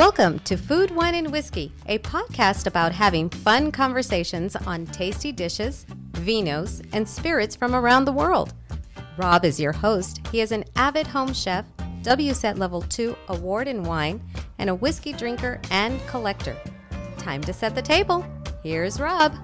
Welcome to Food, Wine, and Whiskey, a podcast about having fun conversations on tasty dishes, vinos, and spirits from around the world. Rob is your host. He is an avid home chef, WSET Level 2 award in wine, and a whiskey drinker and collector. Time to set the table. Here's Rob.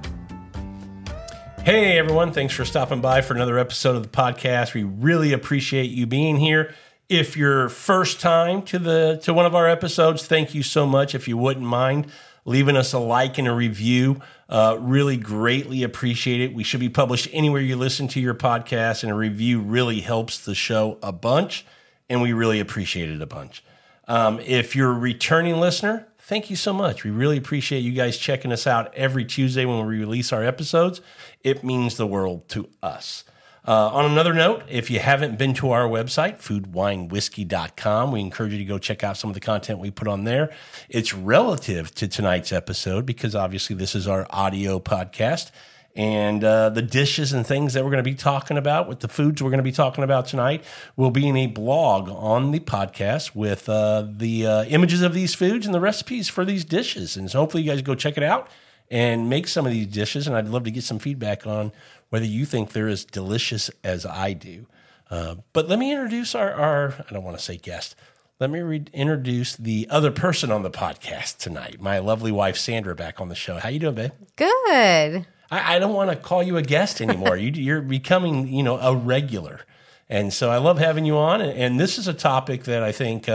Hey everyone, thanks for stopping by for another episode of the podcast. We really appreciate you being here. If you're first time to one of our episodes, thank you so much. If you wouldn't mind leaving us a like and a review, really greatly appreciate it. We should be published anywhere you listen to your podcast, and a review really helps the show a bunch, and we really appreciate it a bunch. If you're a returning listener, thank you so much. We really appreciate you guys checking us out every Tuesday when we release our episodes. It means the world to us. On another note, if you haven't been to our website, foodwinewhiskey.com, we encourage you to go check out some of the content we put on there. It's relative to tonight's episode because obviously this is our audio podcast, and the dishes and things that we're going to be talking about with the foods we're going to be talking about tonight will be in a blog on the podcast with the images of these foods and the recipes for these dishes. And so hopefully you guys go check it out and make some of these dishes, and I'd love to get some feedback on whether you think they're as delicious as I do. But let me introduce our I don't want to say guest. Let me introduce the other person on the podcast tonight, my lovely wife, Sandra, back on the show. How you doing, babe? Good. I don't want to call you a guest anymore. You're becoming, a regular. And so I love having you on, and this is a topic that I think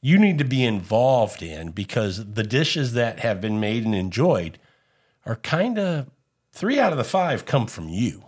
you need to be involved in because the dishes that have been made and enjoyed are kind of 3 out of the 5 come from you.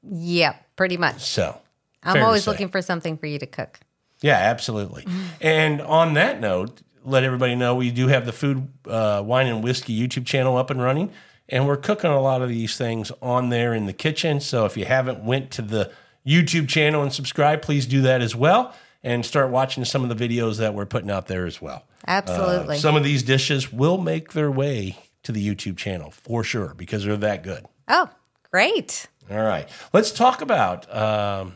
Yeah, pretty much. So I'm always looking for something for you to cook. Yeah, absolutely. And on that note, let everybody know we do have the Food, Wine, and Whiskey YouTube channel up and running, and we're cooking a lot of these things on there in the kitchen. So if you haven't went to the YouTube channel and subscribed, please do that as well, and start watching some of the videos that we're putting out there as well. Absolutely. Some of these dishes will make their way to the YouTube channel for sure because they're that good. Oh, great. All right. Let's talk about, when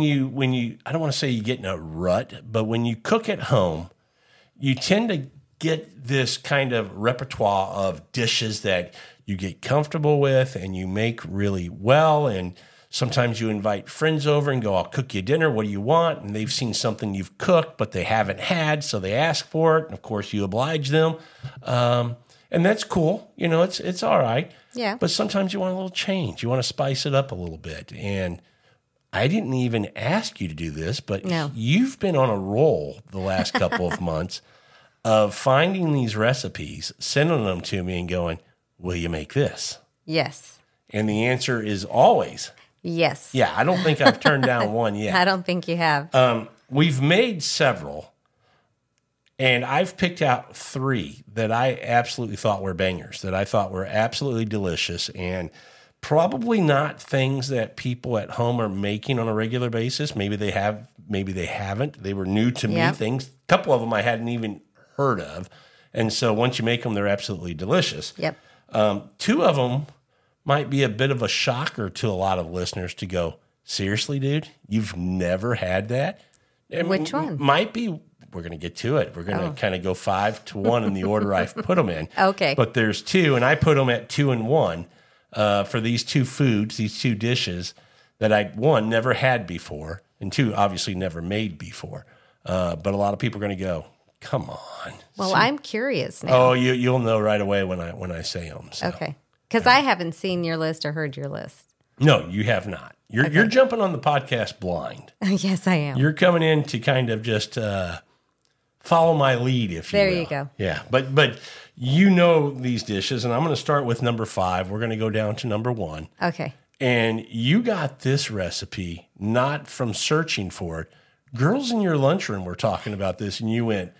you, I don't want to say you get in a rut, but when you cook at home, you tend to get this kind of repertoire of dishes that you get comfortable with and you make really well. And sometimes you invite friends over and go, I'll cook you dinner. What do you want? And they've seen something you've cooked, but they haven't had, so they ask for it. And of course, you oblige them. And that's cool. It's all right. Yeah. But sometimes you want a little change. You want to spice it up a little bit. And I didn't even ask you to do this, but You've been on a roll the last couple of months of finding these recipes, sending them to me and going, will you make this? Yes. And the answer is always yes. Yeah, I don't think I've turned down one yet. I don't think you have. We've made several, and I've picked out 3 that I absolutely thought were bangers, that I thought were absolutely delicious, and probably not things that people at home are making on a regular basis. Maybe they have, maybe they haven't. They were new to me, things. A couple of them I hadn't even heard of, and so once you make them, they're absolutely delicious. Yep. 2 of them might be a bit of a shocker to a lot of listeners to go, seriously, dude, you've never had that? Which one? Might be, we're going to get to it. We're going to kind of go 5 to 1 in the order I've put them in. Okay. But there's 2, and I put them at 2 and 1 for these 2 foods, these 2 dishes that I, 1, never had before, and 2, obviously never made before. But a lot of people are going to go, come on. Well, I'm curious now. Oh, you'll know right away when I say them. So. Okay. Because I haven't seen your list or heard your list. No, you have not. You're jumping on the podcast blind. Yes, I am. You're coming in to kind of just follow my lead, if you will. There you go. Yeah, but you know these dishes, and I'm going to start with number 5. We're going to go down to number 1. Okay. And you got this recipe not from searching for it. Girls in your lunchroom were talking about this, and you went,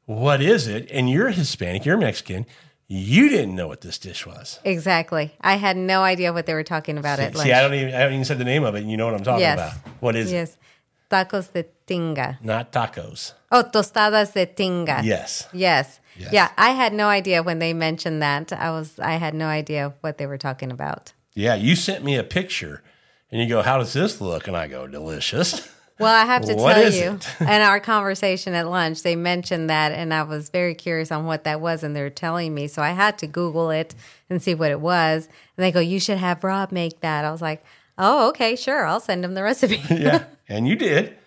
what is it? And you're Hispanic, you're Mexican. You didn't know what this dish was. Exactly. I had no idea what they were talking about at lunch. See, I haven't even said the name of it, and you know what I'm talking about. What is it? Yes. Tacos de tinga. Not tacos. Oh, tostadas de tinga. Yes. Yeah, I had no idea when they mentioned that. I had no idea what they were talking about. Yeah, you sent me a picture, and you go, how does this look? And I go, delicious. Well, I have to What tell is you, it? in our conversation at lunch, they mentioned that, and I was very curious on what that was, and they're telling me. So I had to Google it and see what it was. And they go, you should have Rob make that. I was like, oh, okay, sure. I'll send him the recipe. Yeah, and you did.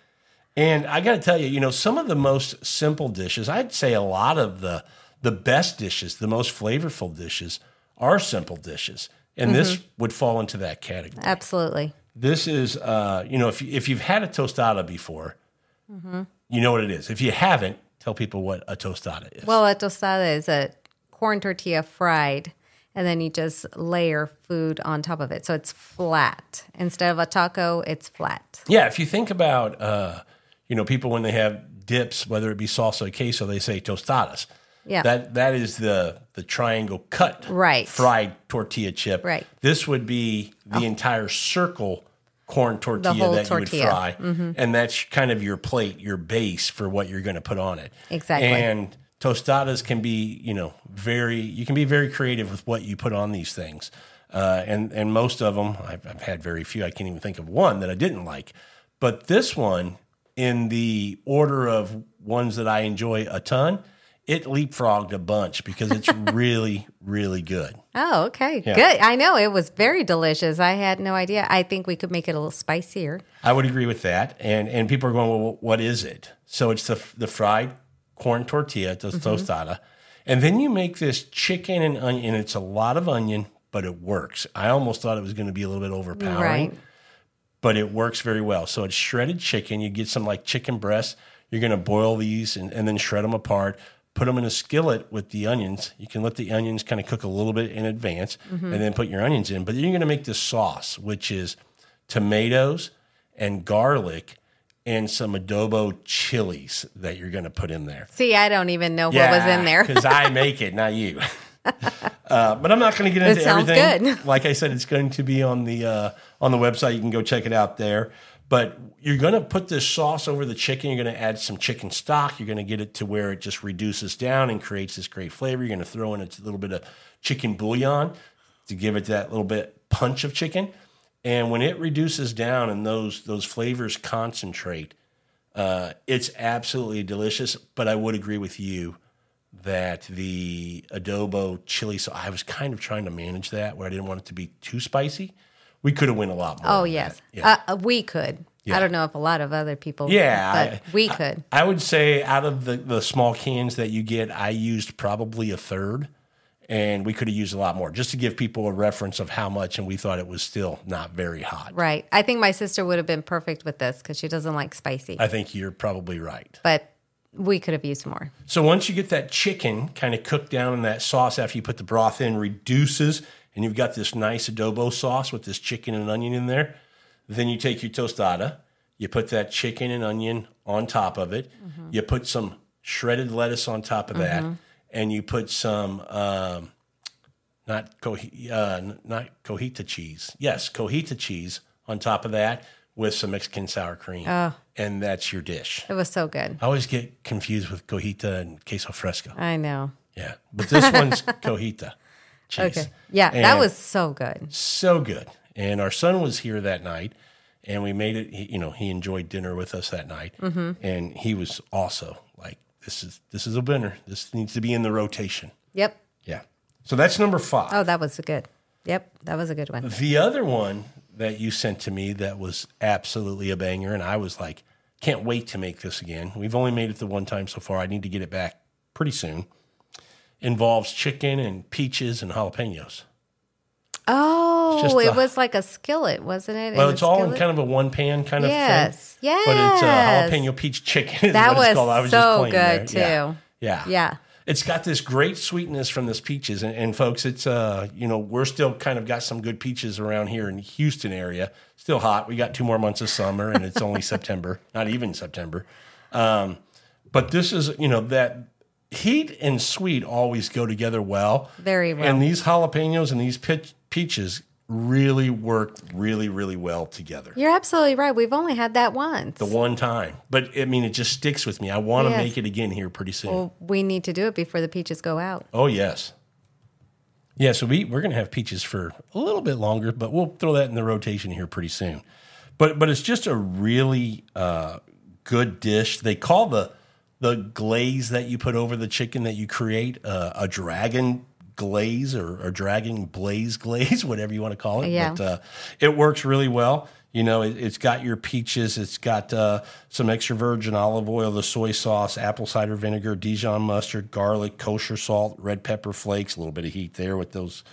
And I got to tell you, some of the most simple dishes, I'd say a lot of the best dishes, the most flavorful dishes are simple dishes. And this would fall into that category. Absolutely. This is, if you've had a tostada before, you know what it is. If you haven't, tell people what a tostada is. Well, a tostada is a corn tortilla fried, and then you just layer food on top of it. So it's flat. Instead of a taco, it's flat. Yeah, if you think about, people when they have dips, whether it be salsa or queso, they say tostadas. Yeah. That is the triangle cut fried tortilla chip. Right. This would be the entire circle corn tortilla that tortilla. You would fry. And that's kind of your plate, your base for what you're going to put on it. Exactly. And tostadas can be, you can be very creative with what you put on these things. And most of them, I've had very few. I can't even think of one that I didn't like. But this one, in the order of ones that I enjoy a ton, it leapfrogged a bunch because it's really, really good. Oh, okay. Yeah. Good. I know. It was very delicious. I had no idea. I think we could make it a little spicier. I would agree with that. And people are going, well, what is it? So it's the fried corn tortilla, the tostada. And then you make this chicken and onion, and it's a lot of onion, but it works. I almost thought it was going to be a little bit overpowering, Right. but it works very well. So it's shredded chicken. You get some like chicken breasts. You're going to boil these and then shred them apart. Put them in a skillet with the onions. You can let the onions kind of cook a little bit in advance and then put your onions in. But then you're going to make this sauce, which is tomatoes and garlic and some adobo chilies that you're going to put in there. See, I don't even know what was in there. Because I make it, not you. But I'm not going to get into everything. Good. Like I said, it's going to be on the website. You can go check it out there. But you're going to put this sauce over the chicken. You're going to add some chicken stock. You're going to get it to where it just reduces down and creates this great flavor. You're going to throw in a little bit of chicken bouillon to give it that little bit punch of chicken. And when it reduces down and those flavors concentrate, it's absolutely delicious. But I would agree with you that the adobo chili, so I was kind of trying to manage that where I didn't want it to be too spicy. We could have went a lot more. Oh, yes. We could. Yeah. I don't know if a lot of other people but we could. I would say out of the small cans that you get, I used probably a third, and we could have used a lot more just to give people a reference of how much, and we thought it was still not very hot. Right. I think my sister would have been perfect with this because she doesn't like spicy. I think you're probably right. But we could have used more. So once you get that chicken kind of cooked down in that sauce after you put the broth in, reduces, and you've got this nice adobo sauce with this chicken and onion in there, then you take your tostada, you put that chicken and onion on top of it, you put some shredded lettuce on top of that, and you put some, not cojita cheese. Yes, cojita cheese on top of that with some Mexican sour cream. Oh. And that's your dish. It was so good. I always get confused with cojita and queso fresco. I know. Yeah, but this one's cojita cheese. Okay. Yeah, And that was so good. so good. And our son was here that night, and we made it. He enjoyed dinner with us that night, and he was also like, "This is a winner. This needs to be in the rotation." Yep. Yeah. So that's number 5. Oh, that was good. Yep, that was a good one. The other one that you sent to me that was absolutely a banger, and I was like, can't wait to make this again. We've only made it the one time so far. I need to get it back pretty soon. Involves chicken and peaches and jalapenos. Oh, it was like a skillet, wasn't it? Well, it's all in kind of a one pan kind of thing. Yes. But it's a jalapeno peach chicken is That what it's was called. I was so just playing good, there. too. Yeah. Yeah. It's got this great sweetness from this peaches. And folks, it's, we're still kind of got some good peaches around here in Houston area. Still hot. We got 2 more months of summer, and it's only September, not even September. But this is, that heat and sweet always go together well. Very well. And these jalapenos and these peaches really work really, really well together. You're absolutely right. We've only had that once. The one time. But, it just sticks with me. I want to make it again here pretty soon. Well, we need to do it before the peaches go out. Oh, yes. Yeah, so we're going to have peaches for a little bit longer, but we'll throw that in the rotation here pretty soon. but it's just a really good dish. They call the glaze that you put over the chicken that you create a dragon glaze or dragon blaze glaze, whatever you want to call it. Yeah. But it works really well. It's got your peaches. It's got some extra virgin olive oil, the soy sauce, apple cider vinegar, Dijon mustard, garlic, kosher salt, red pepper flakes, a little bit of heat there with those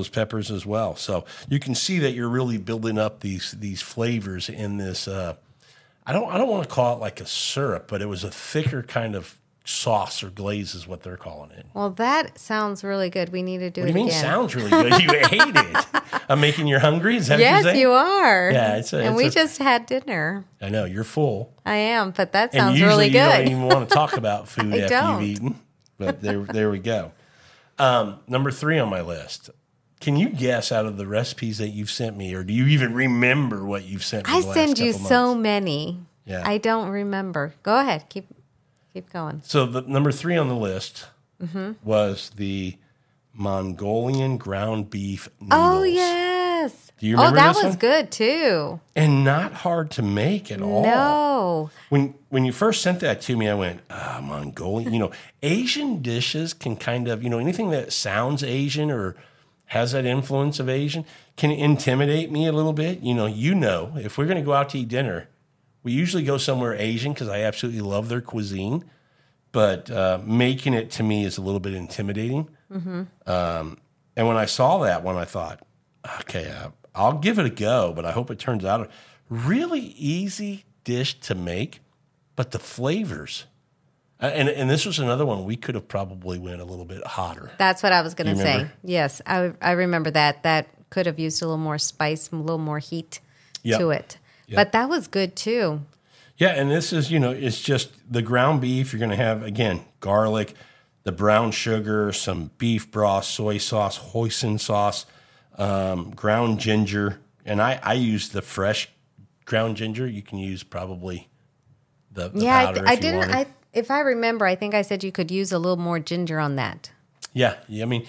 peppers as well. So you can see that you're really building up these flavors in this. I don't want to call it like a syrup, but it was a thicker kind of sauce or glaze is what they're calling it. Well, that sounds really good. We need to do it again. What do you mean sounds really good? You ate it. I'm making you hungry? Is that what you're saying? Yes, you are. Yeah. We just had dinner. I know, you're full. I am, but that sounds and really good. You don't even want to talk about food after don't. you've eaten. But there we go. Number 3 on my list. Can you guess out of the recipes that you've sent me, or do you even remember what you've sent me? I send you so many. Yeah. I don't remember. Go ahead. Keep going. So the number 3 on the list was the Mongolian ground beef noodles. Oh, yes. Do you remember that this was one? good, too. And not hard to make at all. No. When you first sent that to me, I went, Mongolian. Asian dishes can kind of, anything that sounds Asian or has that influence of Asian can intimidate me a little bit. If we're going to go out to eat dinner, we usually go somewhere Asian because I absolutely love their cuisine. But making it to me is a little bit intimidating. Mm-hmm. And when I saw that one, I thought, okay, I'll give it a go, but I hope it turns out a really easy dish to make. But the flavors, and this was another one we could have probably went a little bit hotter. That's what I was going to say. Yes, I remember that. That could have used a little more spice, a little more heat to it. Yep. But that was good too. Yeah, and this is, it's just the ground beef. You're going to have, again, garlic, the brown sugar, some beef broth, soy sauce, hoisin sauce, ground ginger. And I use the fresh ground ginger. You can use probably the powder if you wanted. If I remember, I think I said you could use a little more ginger on that. Yeah. I mean,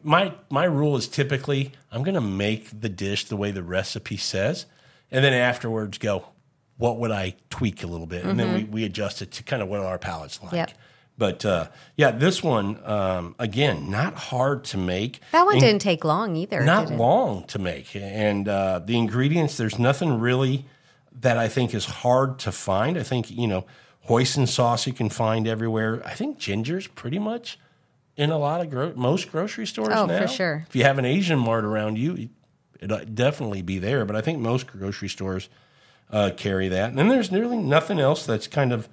my rule is typically I'm going to make the dish the way the recipe says, and then afterwards go, what would I tweak a little bit? And then we adjust it to kind of what our palate's like. Yep. But, this one, again, not hard to make. That one didn't take long either. Not long to make. And the ingredients, there's nothing really that I think is hard to find. I think, hoisin sauce you can find everywhere. I think ginger's pretty much in a lot of most grocery stores now. Oh, for sure. If you have an Asian mart around you, it'll definitely be there. But I think most grocery stores carry that. And then there's nearly nothing else that's kind of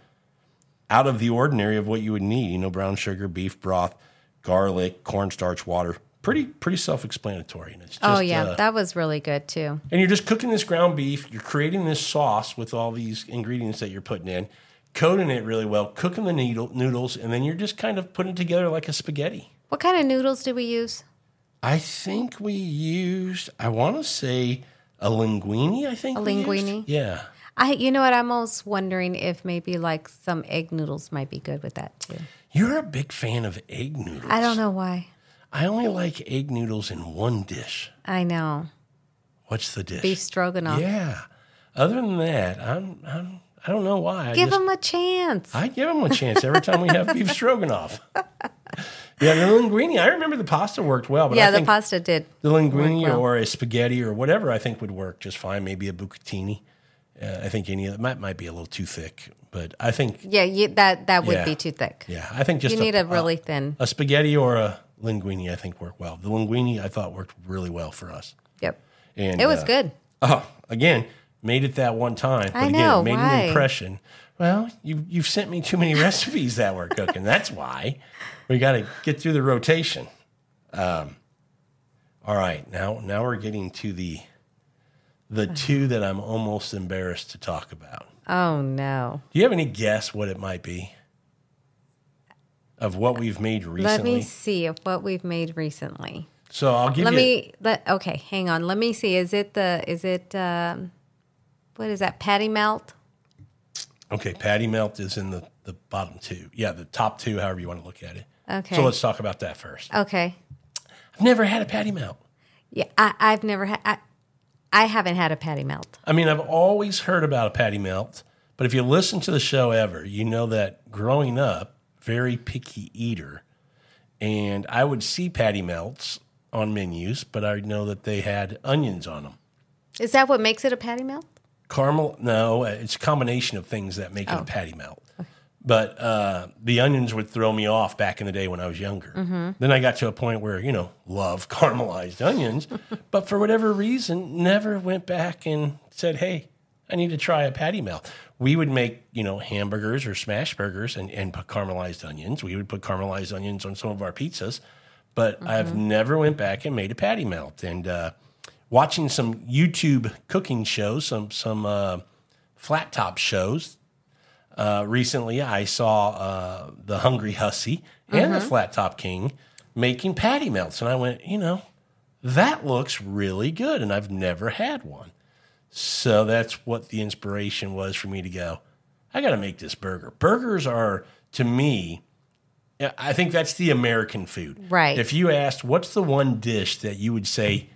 out of the ordinary of what you would need. Brown sugar, beef broth, garlic, cornstarch, water. Pretty self-explanatory. And it's just, that was really good too. And you're just cooking this ground beef. You're creating this sauce with all these ingredients that you're putting in, coating it really well, cooking the noodles, and then you're just kind of putting it together like a spaghetti. What kind of noodles did we use? I think we used, I want to say, a linguine, I think. A linguine? Yeah. You know what? I'm almost wondering if maybe like some egg noodles might be good with that too. You're a big fan of egg noodles. I don't know why. I only like egg noodles in one dish. I know. What's the dish? Beef stroganoff. Yeah. Other than that, I don't know why. Give them a chance. I give them a chance every time we have beef stroganoff. Yeah, the linguine. I remember the pasta worked well. But the pasta did. The linguine or a spaghetti or whatever I think would work just fine. Maybe a bucatini. I think any of that might be a little too thick, but I think that would be too thick. Yeah, I think just you need a really thin. A spaghetti or a linguine I think worked well. The linguine I thought worked really well for us. Yep, and it was good. Oh, again, made it that one time. But I made an impression. Well, you've sent me too many recipes that we're cooking. That's why we got to get through the rotation. All right, now we're getting to the two that I'm almost embarrassed to talk about. Oh, no. Do you have any guess what it might be of what we've made recently? Let me see of what we've made recently. So I'll give okay, hang on. Let me see. Is it what is that, patty melt? Okay, patty melt is in the bottom two. Yeah, the top two, however you want to look at it. Okay. So let's talk about that first. Okay. I've never had a patty melt. Yeah, I've never had... I haven't had a patty melt. I mean, I've always heard about a patty melt, but if you listen to the show ever, you know that growing up, very picky eater, and I would see patty melts on menus, but I know that they had onions on them. Is that what makes it a patty melt? Caramel? No, it's a combination of things that make it a patty melt. Okay. But the onions would throw me off back in the day when I was younger. Mm-hmm. Then I got to a point where, love caramelized onions, but for whatever reason, never went back and said, hey, I need to try a patty melt. We would make, hamburgers or smash burgers and put caramelized onions. We would put caramelized onions on some of our pizzas, but I've never went back and made a patty melt. And watching some YouTube cooking shows, some flat top shows. Recently, I saw the Hungry Hussy and the Flat Top King making patty melts. And I went, that looks really good. And I've never had one. So that's what the inspiration was for me to go, I got to make this burger. Burgers are, to me, I think that's the American food. Right. If you asked, what's the one dish that you would say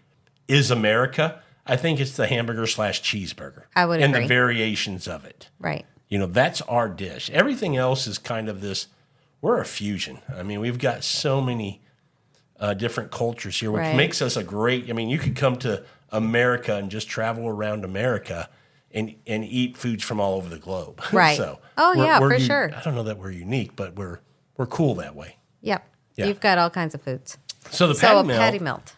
is America? I think it's the hamburger / cheeseburger. I would agree. And the variations of it. Right. That's our dish. Everything else is kind of this, we're a fusion. I mean, we've got so many different cultures here, which makes us you could come to America and just travel around America and eat foods from all over the globe. Right. So for sure. I don't know that we're unique, but we're cool that way. Yep. Yeah. You've got all kinds of foods. So patty melt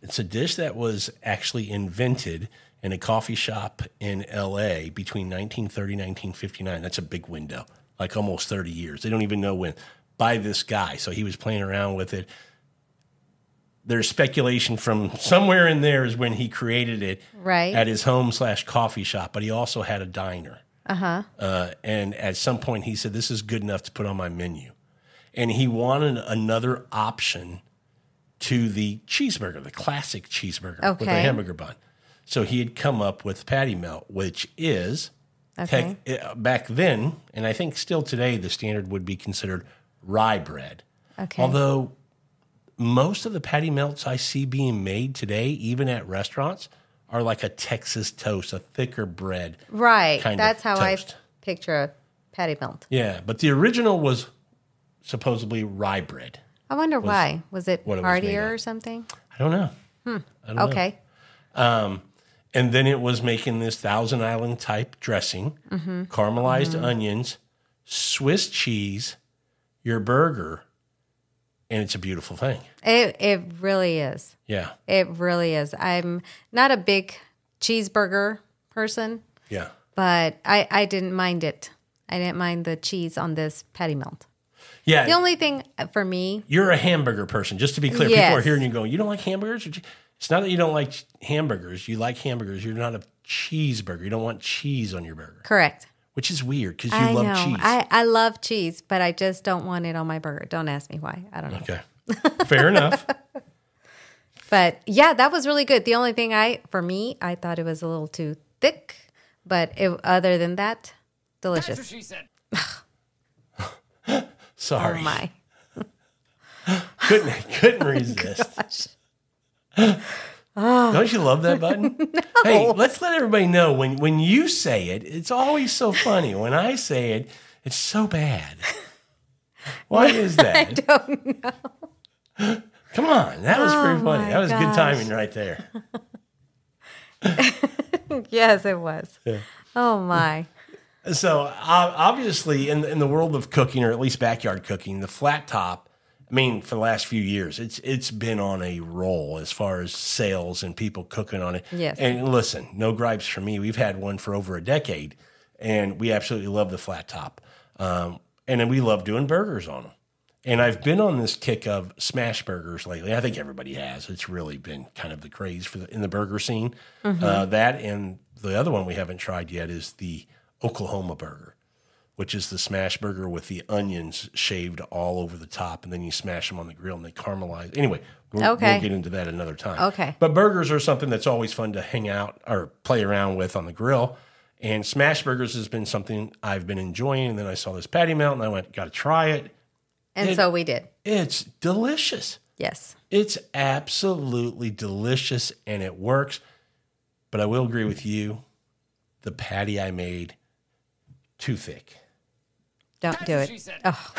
it's a dish that was actually invented in a coffee shop in L.A. between 1930 and 1959. That's a big window, like almost 30 years. They don't even know when, by this guy. So he was playing around with it. There's speculation from somewhere in there is when he created it at his home / coffee shop, but he also had a diner. And at some point he said, this is good enough to put on my menu. And he wanted another option to the cheeseburger, the classic cheeseburger with a hamburger bun. So he had come up with patty melt, which is, back then, and I think still today, the standard would be considered rye bread. Okay. Although most of the patty melts I see being made today, even at restaurants, are like a Texas toast, a thicker bread. Right. Kind That's of how toast. I picture a patty melt. Yeah, but the original was supposedly rye bread. I wonder why. Was it heartier or something? I don't know. I don't know. And then it was making this Thousand Island type dressing, caramelized onions, Swiss cheese, your burger, and it's a beautiful thing. It really is. Yeah. It really is. I'm not a big cheeseburger person. Yeah. But I didn't mind it. I didn't mind the cheese on this patty melt. Yeah. The only thing for me... You're a hamburger person, just to be clear. People are hearing you going, you don't like hamburgers? It's not that you don't like hamburgers. You like hamburgers. You're not a cheeseburger. You don't want cheese on your burger. Correct. Which is weird because you love cheese. I love cheese, but I just don't want it on my burger. Don't ask me why. I don't know. Okay. Fair enough. But yeah, that was really good. The only thing I thought it was a little too thick, but other than that, delicious. That's what she said. Sorry. Oh my. Couldn't resist. Don't you love that button? No. Hey, let's let everybody know when you say it, it's always so funny. When I say it, it's so bad. Why is that? I don't know. Come on, that was pretty funny. That was good timing right there. Yes, it was. Yeah. Oh my. So obviously, in the world of cooking, or at least backyard cooking, the flat top, I mean, for the last few years, it's been on a roll as far as sales and people cooking on it. Yes. And listen, no gripes from me. We've had one for over a decade, and we absolutely love the flat top. And then we love doing burgers on them. And I've been on this kick of smash burgers lately. I think everybody has. It's really been kind of the craze in the burger scene. That and the other one we haven't tried yet is the Oklahoma burger, which is the smash burger with the onions shaved all over the top, and then you smash them on the grill and they caramelize. Anyway, we'll get into that another time. Okay. But burgers are something that's always fun to hang out or play around with on the grill. And smash burgers has been something I've been enjoying. And then I saw this patty melt and I went, got to try it. And so we did. It's delicious. Yes. It's absolutely delicious and it works. But I will agree with you. The patty I made, too thick. Don't do it. Oh,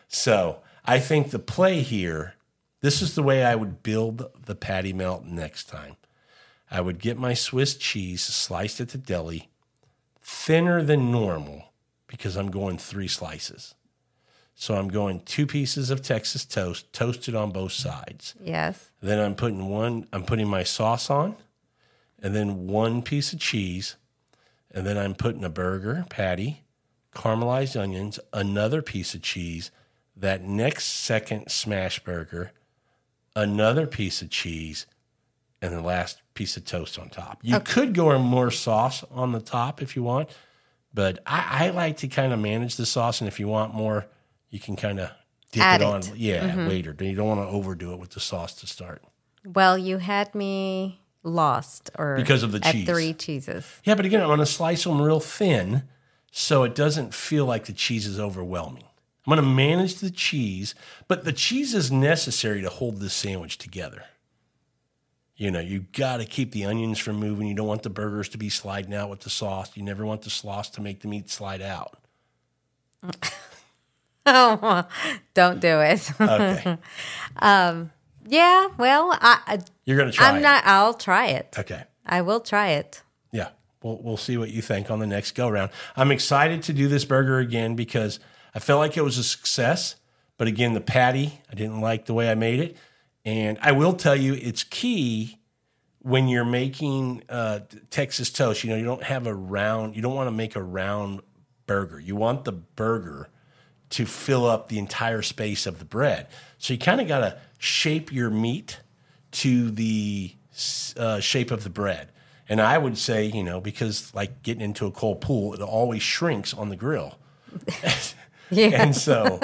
So I think the play here, this is the way I would build the patty melt next time. I would get my Swiss cheese sliced at the deli, thinner than normal because I'm going 3 slices. So I'm going 2 pieces of Texas toast, toasted on both sides. yes. Then I'm putting my sauce on, and then 1 piece of cheese, and then I'm putting a burger patty, caramelized onions, another piece of cheese, that next second smash burger, another piece of cheese, and the last piece of toast on top. You could go more sauce on the top if you want, but I like to kind of manage the sauce, and if you want more, you can kind of dip Add it on it. later. You don't want to overdo it with the sauce to start. Well, you had me lost Because of the cheese. At 3 cheeses. Yeah, but again, I'm going to slice them real thin so it doesn't feel like the cheese is overwhelming. I'm going to manage the cheese, but the cheese is necessary to hold this sandwich together. You know, you got to keep the onions from moving. You don't want the burgers to be sliding out with the sauce. You never want the sauce to make the meat slide out. Oh, don't do it. Okay. Yeah, well, You're going to try it. I'll try it. Okay. I will try it. Yeah. We'll see what you think on the next go round. I'm excited to do this burger again because I felt like it was a success. But again, the patty, I didn't like the way I made it. And I will tell you, it's key when you're making Texas toast. You know, you don't want to make a round burger. You want the burger to fill up the entire space of the bread. So you kind of got to shape your meat to the shape of the bread. And I would say, you know, because like getting into a cold pool, it always shrinks on the grill. Yeah. And so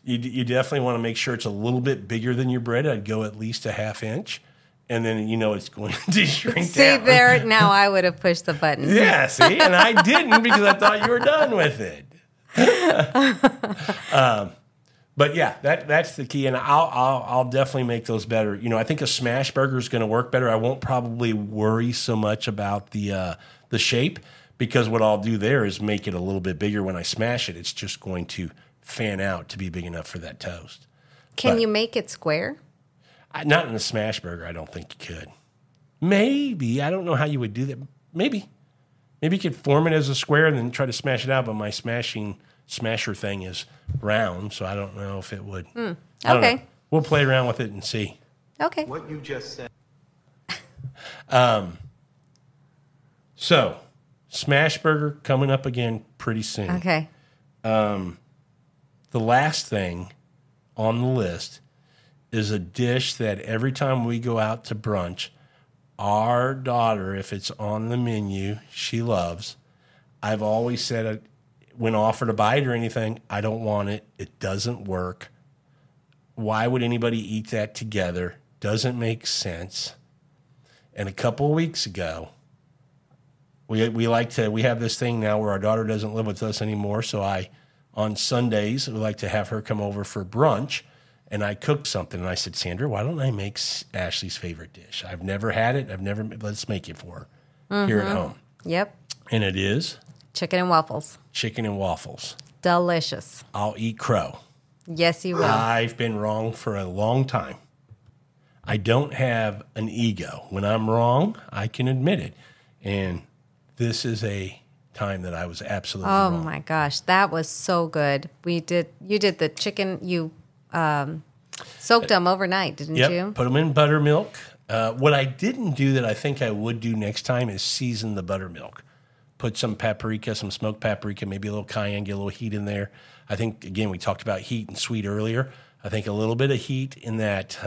you definitely want to make sure it's a little bit bigger than your bread. I'd go at least a ½ inch. And then, you know, it's going to shrink down. See there, now I would have pushed the button. Yeah, see? And I didn't because I thought you were done with it. But yeah, that's the key, and I'll definitely make those better. You know, I think a smash burger is going to work better. I won't probably worry so much about the shape because what I'll do there is make it a little bit bigger when I smash it. It's just going to fan out to be big enough for that toast. Can you make it square? Not in a smash burger. I don't think you could. Maybe I don't know how you would do that. Maybe you could form it as a square and then try to smash it out. But my smasher thing is round, so I don't know if it would. I don't know. We'll play around with it and see. Okay. What you just said. So, smash burger coming up again pretty soon. Okay. The last thing on the list is a dish that every time we go out to brunch, our daughter, if it's on the menu, she loves. I've always said when offered to buy it or anything, I don't want it. It doesn't work. Why would anybody eat that together? Doesn't make sense. And a couple of weeks ago, we have this thing now where our daughter doesn't live with us anymore. So on Sundays, we like to have her come over for brunch. And I cooked something, and I said, Sandra, why don't I make Ashley's favorite dish? I've never had it. Let's make it for her here at home. Yep. And it is? Chicken and waffles. Chicken and waffles. Delicious. I'll eat crow. Yes, you will. I've been wrong for a long time. I don't have an ego. When I'm wrong, I can admit it. And this is a time that I was absolutely wrong. Oh, my gosh. That was so good. You did the chicken, you soaked them overnight, didn't you? Put them in buttermilk. What I didn't do that I think I would do next time is season the buttermilk. Put some paprika, some smoked paprika, maybe a little cayenne, get a little heat in there. I think, again, we talked about heat and sweet earlier. I think a little bit of heat in that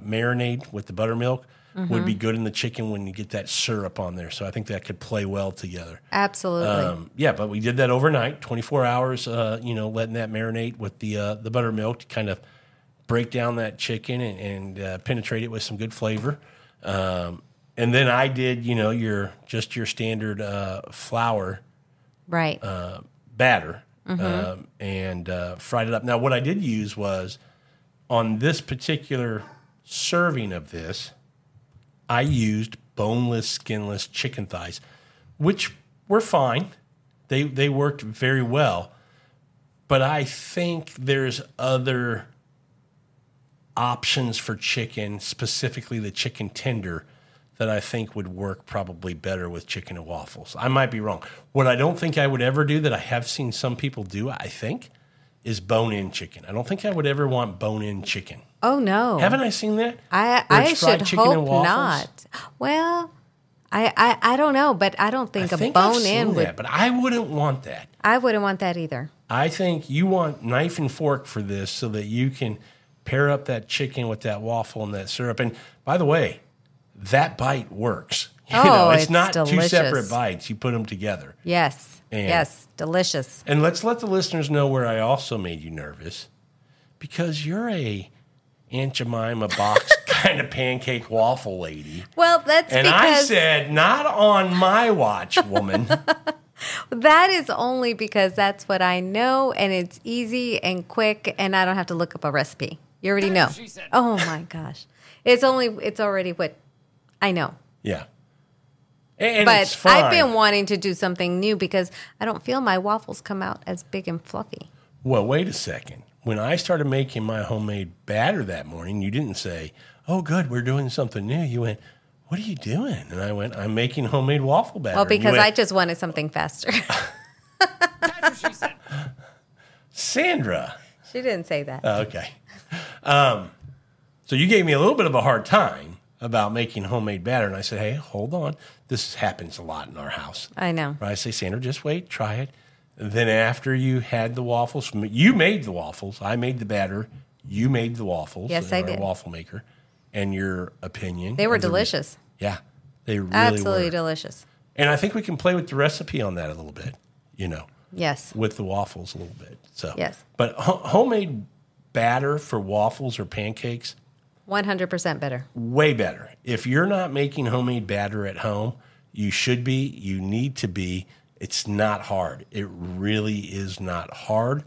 marinade with the buttermilk would be good in the chicken when you get that syrup on there. So I think that could play well together. Absolutely. Yeah, but we did that overnight, 24 hours, letting that marinate with the buttermilk to kind of break down that chicken and penetrate it with some good flavor. And then I did, your standard flour right. Batter and fried it up. Now, what I did use was on this particular serving of this, I used boneless, skinless chicken thighs, which were fine. They worked very well. But I think there's other options for chicken, specifically the chicken tender, that I think would work probably better with chicken and waffles. I might be wrong. What I don't think I would ever do that I have seen some people do, I think, is bone-in chicken. I don't think I would ever want bone-in chicken. Oh, no. Haven't I seen that? I should hope not. Well, I don't know, but I don't think a bone-in would. That, but I wouldn't want that. I wouldn't want that either. I think you want knife and fork for this so that you can pair up that chicken with that waffle and that syrup. And by the way, that bite works. It's not delicious. Two separate bites. You put them together. Yes. Yes. Delicious. And let's let the listeners know where I also made you nervous, because you're a Aunt Jemima box kind of pancake waffle lady. Well, that's and because... I said, not on my watch, woman. That is only because that's what I know, and it's easy and quick, and I don't have to look up a recipe. You already know. Oh, my gosh. It's already what I know. Yeah. And but it's fine. I've been wanting to do something new because I don't feel my waffles come out as big and fluffy. Well, wait a second. When I started making my homemade batter that morning, you didn't say, oh, good, we're doing something new. You went, what are you doing? And I went, I'm making homemade waffle batter. Well, because I just wanted something faster. That's what she said. Sandra. She didn't say that. Okay. So you gave me a little bit of a hard time about making homemade batter. And I said, hey, hold on. This happens a lot in our house. I know. Right? I say, Sandra, just wait, try it. And then after you had the waffles, you made the waffles. I made the batter. You made the waffles. Yes, I did. Waffle maker. And your opinion. They were delicious. Yeah, they really Absolutely were. Delicious. And I think we can play with the recipe on that a little bit, Yes. with the waffles a little bit. So yes. But homemade batter for waffles or pancakes, 100% better. way better. If you're not making homemade batter at home, you should be. You need to be. It's not hard. It really is not hard,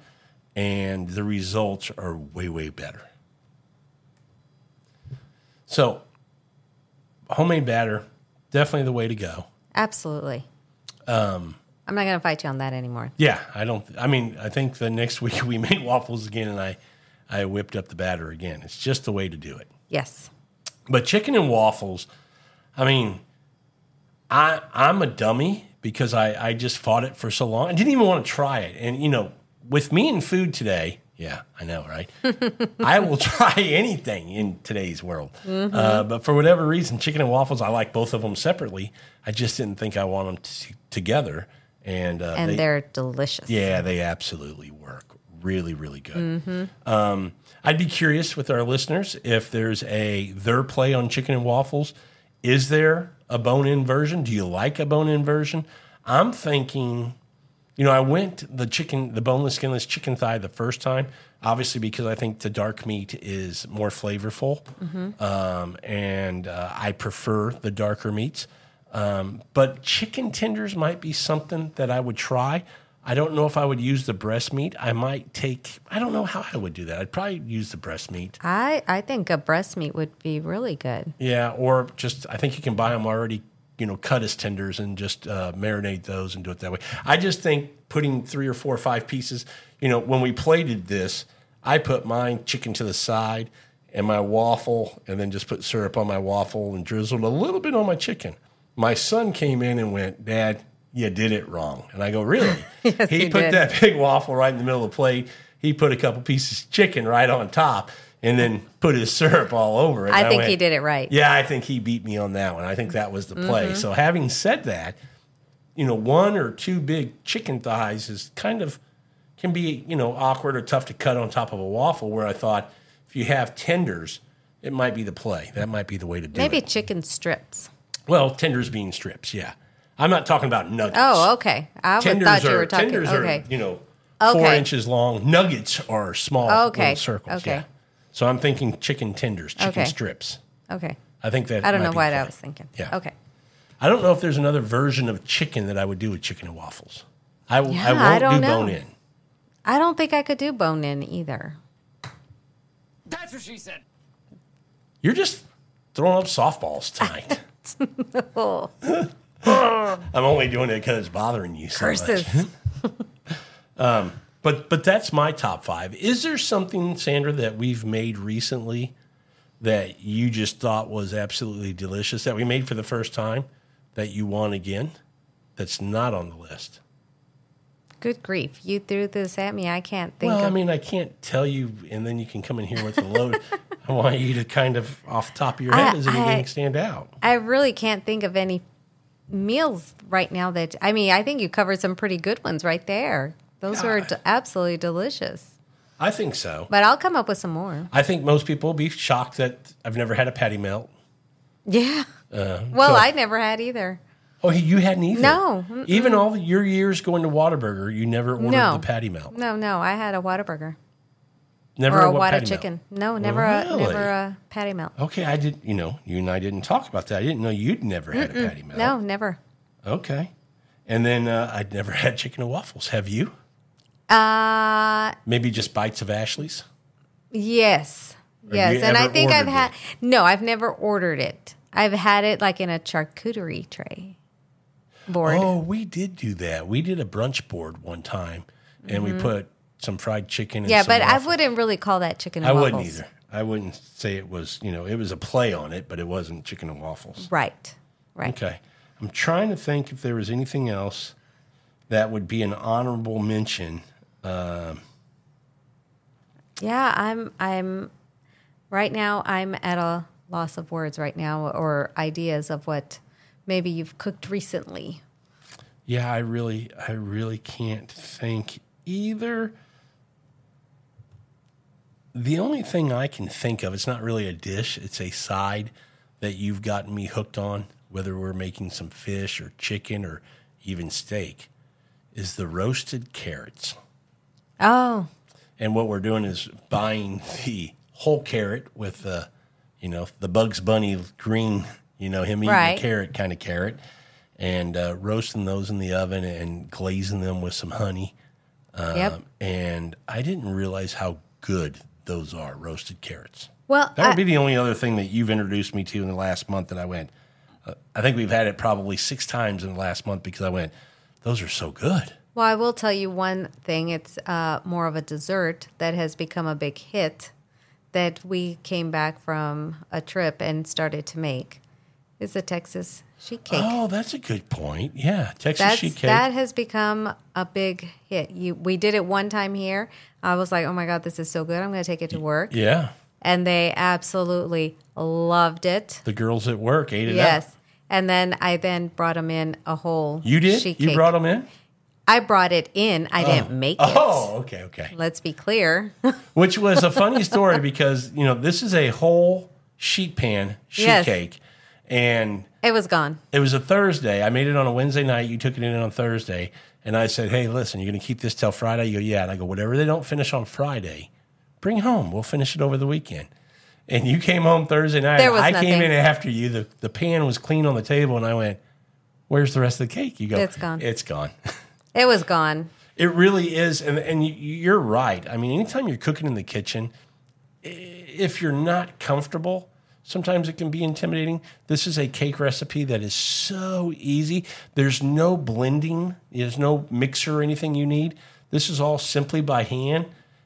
and the results are way, way better. So, homemade batter, definitely the way to go. Absolutely. I'm not going to fight you on that anymore. Yeah, I think the next week we made waffles again, and I whipped up the batter again. It's just the way to do it. Yes. But chicken and waffles, I'm a dummy because I just fought it for so long. I didn't even want to try it. And, with me and food today, yeah, I know, right? I will try anything in today's world. Mm-hmm. But for whatever reason, chicken and waffles, I like both of them separately. I just didn't think I want them together. And they're delicious. Yeah, they absolutely work. Really, really good. Mm-hmm. I'd be curious with our listeners if there's their play on chicken and waffles. Is there a bone-in version? Do you like a bone-in version? I'm thinking... I went the boneless, skinless chicken thigh the first time, obviously because I think the dark meat is more flavorful, and I prefer the darker meats. But chicken tenders might be something that I would try. I don't know if I would use the breast meat. I don't know how I would do that. I'd probably use the breast meat. I think a breast meat would be really good. Yeah, or I think you can buy them already cut as tenders and just marinate those and do it that way. I just think putting 3 or 4 or 5 pieces, when we plated this, I put mine chicken to the side and my waffle and then just put syrup on my waffle and drizzled a little bit on my chicken. My son came in and went, Dad, you did it wrong. And I go, really? Yes, he put did. that big waffle right in the middle of the plate. He put a couple pieces of chicken right on top and then put his syrup all over it. I think he did it right. Yeah, I think he beat me on that one. I think that was the play. Mm-hmm. So having said that, 1 or 2 big chicken thighs is can be, awkward or tough to cut on top of a waffle, where I thought if you have tenders, it might be the play. That might be the way to do it. Maybe chicken strips. Well, tenders being strips, yeah. I'm not talking about nuggets. Oh, okay. Thought you were talking. Tenders okay. are, 4 inches long. Nuggets are small little circles. Okay. Yeah. So I'm thinking chicken tenders, chicken strips. Okay. I think that. I don't know what I was thinking. Yeah. Okay. I don't know if there's another version of chicken that I would do with chicken and waffles. I won't do bone in. I don't think I could do bone in either. That's what she said. You're just throwing up softballs tonight. I'm only doing it because it's bothering you so Curses. much. But that's my top 5. Is there something, Sandra, that we've made recently that you just thought was absolutely delicious that we made for the first time that you want again that's not on the list? Good grief. You threw this at me. I can't think Well, of... I mean, I can't tell you, and then you can come in here with the load. I want you to kind of, off the top of your head, does anything stand out? I really can't think of any meals right now that... I mean, I think you covered some pretty good ones right there. Those were absolutely delicious. I think so. But I'll come up with some more. I think most people will be shocked that I've never had a patty melt. Yeah. Well, I never had either. Oh, you hadn't either? No. Even all your years going to Whataburger, you never ordered the patty melt? No. I had a Whataburger. Never or a Whata patty chicken. Melt? No, never a patty melt. Okay, I did. You and I didn't talk about that. I didn't know you'd never had a patty melt. No, never. Okay. And then I'd never had chicken and waffles. Have you? Maybe just bites of Ashley's? Yes. Or Yes. you And I ever think I've ordered had... it? No, I've never ordered it. I've had it like in a charcuterie tray board. Oh, we did do that. We did a brunch board one time, and we put some fried chicken and Yeah, some but waffles. I wouldn't really call that chicken and I waffles. wouldn't either. I wouldn't say it was, it was a play on it, but it wasn't chicken and waffles. Right. Okay. I'm trying to think if there was anything else that would be an honorable mention. Yeah, I'm right now I'm at a loss of words right now or ideas of what maybe you've cooked recently. Yeah, I really can't think either. The only thing I can think of, it's not really a dish, it's a side that you've gotten me hooked on, whether we're making some fish or chicken or even steak, is the roasted carrots. Oh. And what we're doing is buying the whole carrot with the Bugs Bunny green, him eating Right. a carrot kind of carrot, and roasting those in the oven and glazing them with some honey. Yep. And I didn't realize how good those are, roasted carrots. Well, That would be the only other thing that you've introduced me to in the last month that I went. I think we've had it probably 6 times in the last month because I went, those are so good. well, I will tell you one thing. It's more of a dessert that has become a big hit that we came back from a trip and started to make. Is the Texas sheet cake. Oh, that's a good point. Yeah, Texas sheet cake. That has become a big hit. We did it one time here. I was like, oh my God, this is so good. I'm going to take it to work. Yeah. And they absolutely loved it. The girls at work ate it up. Yes. And then I brought them in a whole You did? sheet You cake. brought them in? I brought it in. I didn't make it. Oh, okay. Let's be clear. Which was a funny story because, this is a whole sheet pan sheet Yes. cake. And It was gone. it was a Thursday. I made it on a Wednesday night. You took it in on Thursday. And I said, hey, listen, you're going to keep this till Friday? You go, yeah. And I go, whatever they don't finish on Friday, bring home. We'll finish it over the weekend. And you came home Thursday night. There was I came nothing. in after you. The pan was clean on the table. And I went, where's the rest of the cake? You go, It's gone. It's gone. It was gone. It really is. And you're right. I mean, anytime you're cooking in the kitchen, if you're not comfortable, sometimes it can be intimidating. This is a cake recipe that is so easy. There's no blending. There's no mixer or anything you need. This is all simply by hand.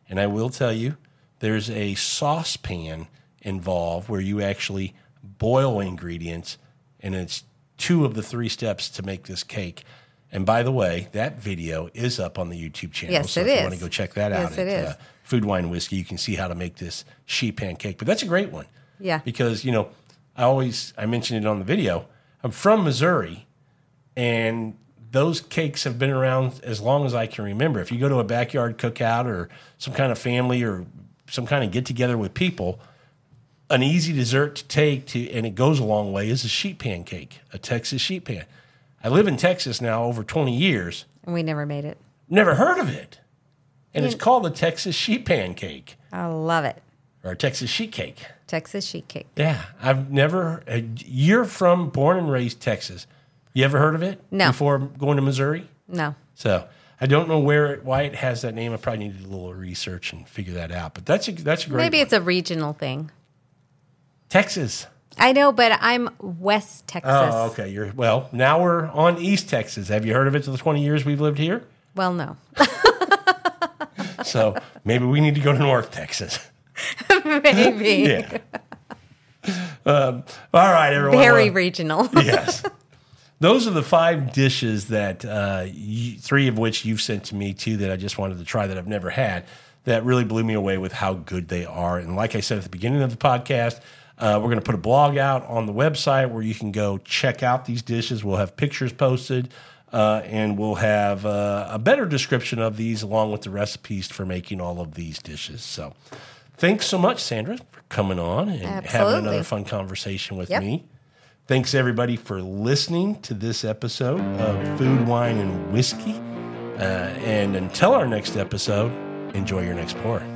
And I will tell you, there's a saucepan involved where you actually boil ingredients, and it's 2 of the 3 steps to make this cake. And by the way, that video is up on the YouTube channel. Yes, so it if you is. want to go check that out Yes, it is. Food, Wine, Whiskey, you can see how to make this sheet pan cake. But that's a great one. Yeah. Because, I mentioned it on the video. I'm from Missouri, and those cakes have been around as long as I can remember. If you go to a backyard cookout or some kind of family or some kind of get-together with people, an easy dessert to take and it goes a long way, is a sheet pan cake, a Texas sheet pan. I live in Texas now over 20 years. And we never made it. Never heard of it. And it's called the Texas sheet pan cake I love it. or Texas sheet cake. Texas sheet cake. Yeah, I've never. You're born and raised Texas. You ever heard of it? No. Before going to Missouri? No. So I don't know why it has that name. I probably need to do a little research and figure that out. But that's a great Maybe one. it's a regional thing. Texas. I know, but I'm West Texas. Oh, okay. Now we're on East Texas. Have you heard of it to the 20 years we've lived here? Well, no. So maybe we need to go to North Texas. Maybe. Yeah. All right, everyone. Very regional. Yes. Those are the 5 dishes that 3 of which you've sent to me, 2 that I just wanted to try that I've never had, that really blew me away with how good they are. And like I said at the beginning of the podcast, we're going to put a blog out on the website where you can go check out these dishes. We'll have pictures posted, and we'll have a better description of these along with the recipes for making all of these dishes. So thanks so much, Sandra, for coming on and having another fun conversation with me. Thanks, everybody, for listening to this episode of Food, Wine, and Whiskey. And until our next episode, enjoy your next pour.